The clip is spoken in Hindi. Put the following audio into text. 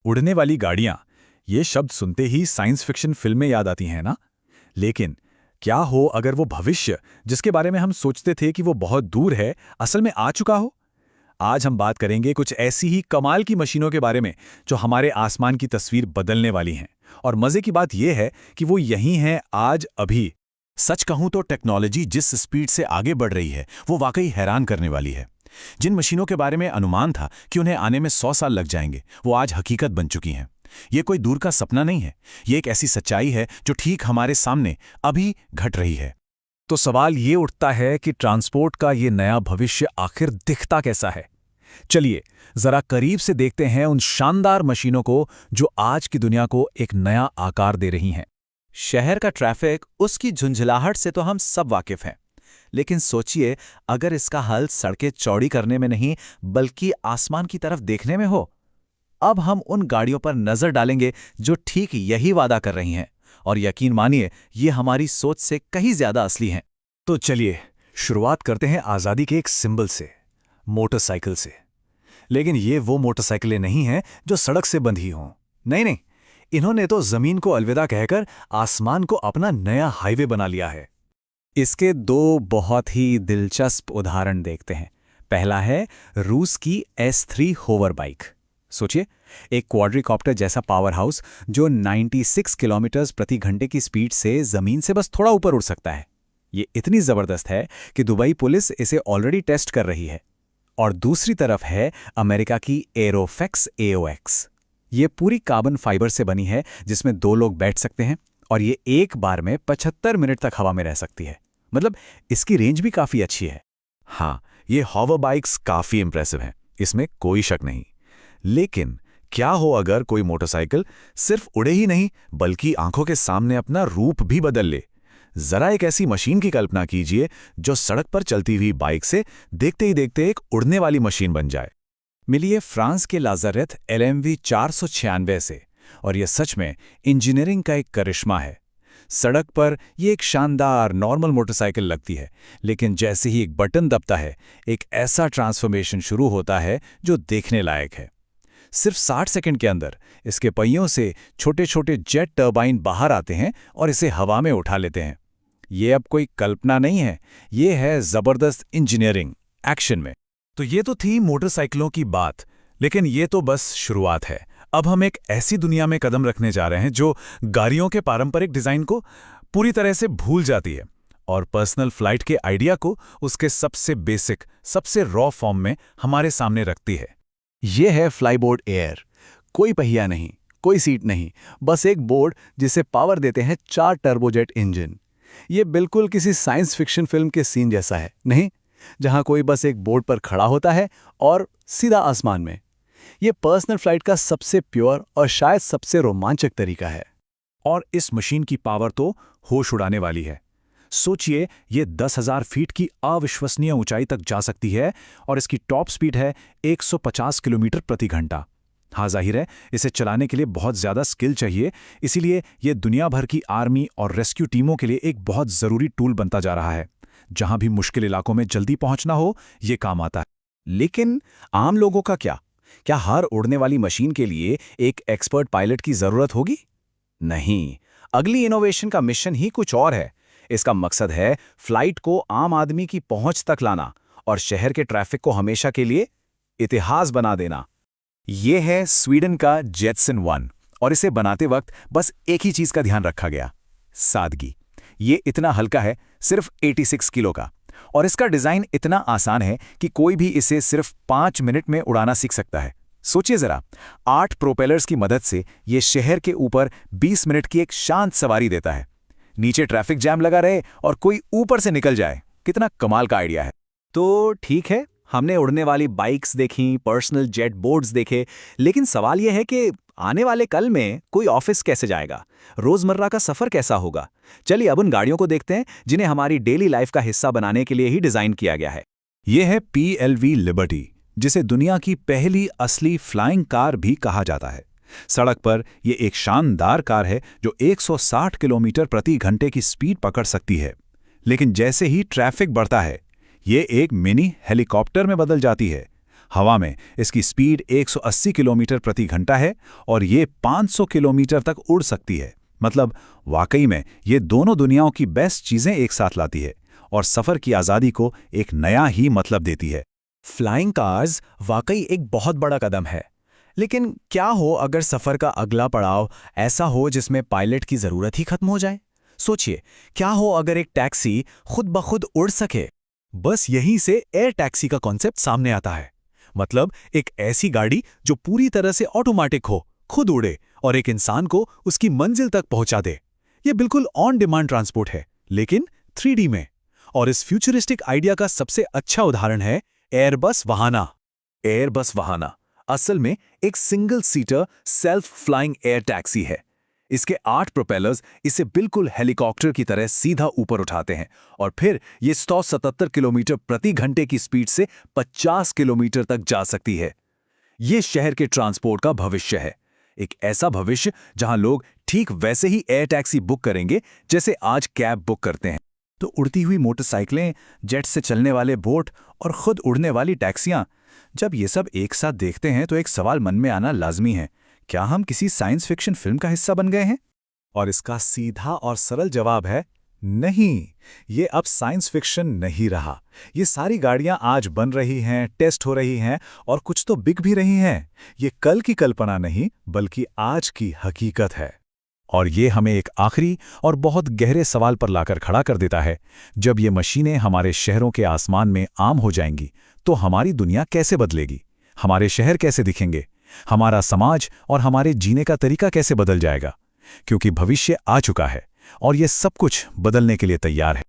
उड़ने वाली गाड़ियां, ये शब्द सुनते ही साइंस फिक्शन फिल्में याद आती हैं ना। लेकिन क्या हो अगर वो भविष्य जिसके बारे में हम सोचते थे कि वो बहुत दूर है, असल में आ चुका हो। आज हम बात करेंगे कुछ ऐसी ही कमाल की मशीनों के बारे में जो हमारे आसमान की तस्वीर बदलने वाली हैं। और मजे की बात यह है कि वो यहीं हैं आज अभी। सच कहूं तो टेक्नोलॉजी जिस स्पीड से आगे बढ़ रही है वो वाकई हैरान करने वाली है। जिन मशीनों के बारे में अनुमान था कि उन्हें आने में 100 साल लग जाएंगे, वो आज हकीकत बन चुकी हैं। ये कोई दूर का सपना नहीं है, ये एक ऐसी सच्चाई है जो ठीक हमारे सामने अभी घट रही है। तो सवाल ये उठता है कि ट्रांसपोर्ट का ये नया भविष्य आखिर दिखता कैसा है। चलिए जरा करीब से देखते हैं उन शानदार मशीनों को जो आज की दुनिया को एक नया आकार दे रही हैं। शहर का ट्रैफिक, उसकी झुंझलाहट से तो हम सब वाकिफ हैं। लेकिन सोचिए, अगर इसका हल सड़कें चौड़ी करने में नहीं बल्कि आसमान की तरफ देखने में हो। अब हम उन गाड़ियों पर नजर डालेंगे जो ठीक यही वादा कर रही हैं, और यकीन मानिए ये हमारी सोच से कहीं ज्यादा असली हैं। तो चलिए शुरुआत करते हैं आज़ादी के एक सिंबल से, मोटरसाइकिल से। लेकिन ये वो मोटरसाइकिलें नहीं हैं जो सड़क से बंधी हों। नहीं नहीं, इन्होंने तो जमीन को अलविदा कहकर आसमान को अपना नया हाईवे बना लिया है। इसके दो बहुत ही दिलचस्प उदाहरण देखते हैं। पहला है रूस की S3 होवर बाइक। सोचिए, एक क्वाड्रिकॉप्टर जैसा पावर हाउस जो 96 किलोमीटर प्रति घंटे की स्पीड से जमीन से बस थोड़ा ऊपर उड़ सकता है। ये इतनी जबरदस्त है कि दुबई पुलिस इसे ऑलरेडी टेस्ट कर रही है। और दूसरी तरफ है अमेरिका की एरोफेक्स AOX। ये पूरी कार्बन फाइबर से बनी है जिसमें 2 लोग बैठ सकते हैं, और ये एक बार में 75 मिनट तक हवा में रह सकती है। मतलब इसकी रेंज भी काफी अच्छी है। हाँ, ये हॉवर बाइक्स काफी इंप्रेसिव हैं, इसमें कोई शक नहीं। लेकिन क्या हो अगर कोई मोटरसाइकिल सिर्फ उड़े ही नहीं बल्कि आंखों के सामने अपना रूप भी बदल ले। जरा एक ऐसी मशीन की कल्पना कीजिए जो सड़क पर चलती हुई बाइक से देखते ही देखते एक उड़ने वाली मशीन बन जाए। मिलिए फ्रांस के लाजारेथ LMV 496 से, और यह सच में इंजीनियरिंग का एक करिश्मा है। सड़क पर यह एक शानदार नॉर्मल मोटरसाइकिल लगती है, लेकिन जैसे ही एक बटन दबता है एक ऐसा ट्रांसफॉर्मेशन शुरू होता है जो देखने लायक है। सिर्फ 60 सेकंड के अंदर इसके पहियों से छोटे छोटे जेट टर्बाइन बाहर आते हैं और इसे हवा में उठा लेते हैं। ये अब कोई कल्पना नहीं है, ये है जबरदस्त इंजीनियरिंग एक्शन में। तो ये तो थी मोटरसाइकिलों की बात, लेकिन ये तो बस शुरुआत है। अब हम एक ऐसी दुनिया में कदम रखने जा रहे हैं जो गाड़ियों के पारंपरिक डिजाइन को पूरी तरह से भूल जाती है और पर्सनल फ्लाइट के आइडिया को उसके सबसे बेसिक, सबसे रॉ फॉर्म में हमारे सामने रखती है। ये है फ्लाईबोर्ड एयर। कोई पहिया नहीं, कोई सीट नहीं, बस एक बोर्ड जिसे पावर देते हैं 4 टर्बोजेट इंजन। ये बिल्कुल किसी साइंस फिक्शन फिल्म के सीन जैसा है, नहीं, जहां कोई बस एक बोर्ड पर खड़ा होता है और सीधा आसमान में। ये पर्सनल फ्लाइट का सबसे प्योर और शायद सबसे रोमांचक तरीका है। और इस मशीन की पावर तो होश उड़ाने वाली है। सोचिए, ये 10,000 फीट की अविश्वसनीय ऊंचाई तक जा सकती है और इसकी टॉप स्पीड है 150 किलोमीटर प्रति घंटा। हाँ, जाहिर है इसे चलाने के लिए बहुत ज़्यादा स्किल चाहिए, इसीलिए ये दुनिया भर की आर्मी और रेस्क्यू टीमों के लिए एक बहुत ज़रूरी टूल बनता जा रहा है। जहां भी मुश्किल इलाकों में जल्दी पहुंचना हो, ये काम आता है। लेकिन आम लोगों का क्या? क्या हर उड़ने वाली मशीन के लिए एक एक्सपर्ट पायलट की जरूरत होगी? नहीं, अगली इनोवेशन का मिशन ही कुछ और है। इसका मकसद है फ्लाइट को आम आदमी की पहुंच तक लाना और शहर के ट्रैफिक को हमेशा के लिए इतिहास बना देना। यह है स्वीडन का जेटसन 1, और इसे बनाते वक्त बस एक ही चीज का ध्यान रखा गया, सादगी। ये इतना हल्का है, सिर्फ 86 किलो का, और इसका डिजाइन इतना आसान है कि कोई भी इसे सिर्फ 5 मिनट में उड़ाना सीख सकता है। सोचिए जरा, 8 प्रोपेलर्स की मदद से ये शहर के ऊपर 20 मिनट की एक शांत सवारी देता है। नीचे ट्रैफिक जैम लगा रहे और कोई ऊपर से निकल जाए। कितना कमाल का आइडिया है। तो ठीक है, हमने उड़ने वाली बाइक्स देखी, पर्सनल जेट बोर्ड्स देखे, लेकिन सवाल यह है कि आने वाले कल में कोई ऑफिस कैसे जाएगा? रोजमर्रा का सफर कैसा होगा? चलिए अब उन गाड़ियों को देखते हैं जिन्हें हमारी डेली लाइफ का हिस्सा बनाने के लिए ही डिजाइन किया गया है। यह है PLV लिबर्टी, जिसे दुनिया की पहली असली फ्लाइंग कार भी कहा जाता है। सड़क पर यह एक शानदार कार है जो 160 किलोमीटर प्रति घंटे की स्पीड पकड़ सकती है। लेकिन जैसे ही ट्रैफिक बढ़ता है, ये एक मिनी हेलीकॉप्टर में बदल जाती है। हवा में इसकी स्पीड 180 किलोमीटर प्रति घंटा है और ये 500 किलोमीटर तक उड़ सकती है। मतलब वाकई में ये दोनों दुनियाओं की बेस्ट चीज़ें एक साथ लाती है और सफ़र की आज़ादी को एक नया ही मतलब देती है। फ्लाइंग कार्स वाकई एक बहुत बड़ा कदम है, लेकिन क्या हो अगर सफ़र का अगला पड़ाव ऐसा हो जिसमें पायलट की ज़रूरत ही खत्म हो जाए? सोचिए, क्या हो अगर एक टैक्सी खुद ब खुद उड़ सके? बस यहीं से एयर टैक्सी का कॉन्सेप्ट सामने आता है। मतलब एक ऐसी गाड़ी जो पूरी तरह से ऑटोमेटिक हो, खुद उड़े और एक इंसान को उसकी मंजिल तक पहुंचा दे। ये बिल्कुल ऑन डिमांड ट्रांसपोर्ट है, लेकिन 3D में। और इस फ्यूचरिस्टिक आइडिया का सबसे अच्छा उदाहरण है एयरबस वाहना। एयरबस वाहना असल में एक single seater self flying air taxi है। इसके 8 प्रोपेलर्स इसे बिल्कुल हेलीकॉप्टर की तरह सीधा ऊपर उठाते हैं और फिर ये 177 किलोमीटर प्रति घंटे की स्पीड से 50 किलोमीटर तक जा सकती है। ये शहर के ट्रांसपोर्ट का भविष्य है, एक ऐसा भविष्य जहां लोग ठीक वैसे ही एयर टैक्सी बुक करेंगे जैसे आज कैब बुक करते हैं। तो उड़ती हुई मोटरसाइकिलें, जेट से चलने वाले बोट और खुद उड़ने वाली टैक्सियां, जब ये सब एक साथ देखते हैं तो एक सवाल मन में आना लाजमी है, क्या हम किसी साइंस फिक्शन फिल्म का हिस्सा बन गए हैं? और इसका सीधा और सरल जवाब है नहीं। ये अब साइंस फिक्शन नहीं रहा। ये सारी गाड़ियां आज बन रही हैं, टेस्ट हो रही हैं और कुछ तो बिक भी रही हैं। ये कल की कल्पना नहीं, बल्कि आज की हकीकत है। और ये हमें एक आखिरी और बहुत गहरे सवाल पर लाकर खड़ा कर देता है। जब ये मशीनें हमारे शहरों के आसमान में आम हो जाएंगी, तो हमारी दुनिया कैसे बदलेगी? हमारे शहर कैसे दिखेंगे? हमारा समाज और हमारे जीने का तरीका कैसे बदल जाएगा? क्योंकि भविष्य आ चुका है और ये सब कुछ बदलने के लिए तैयार है।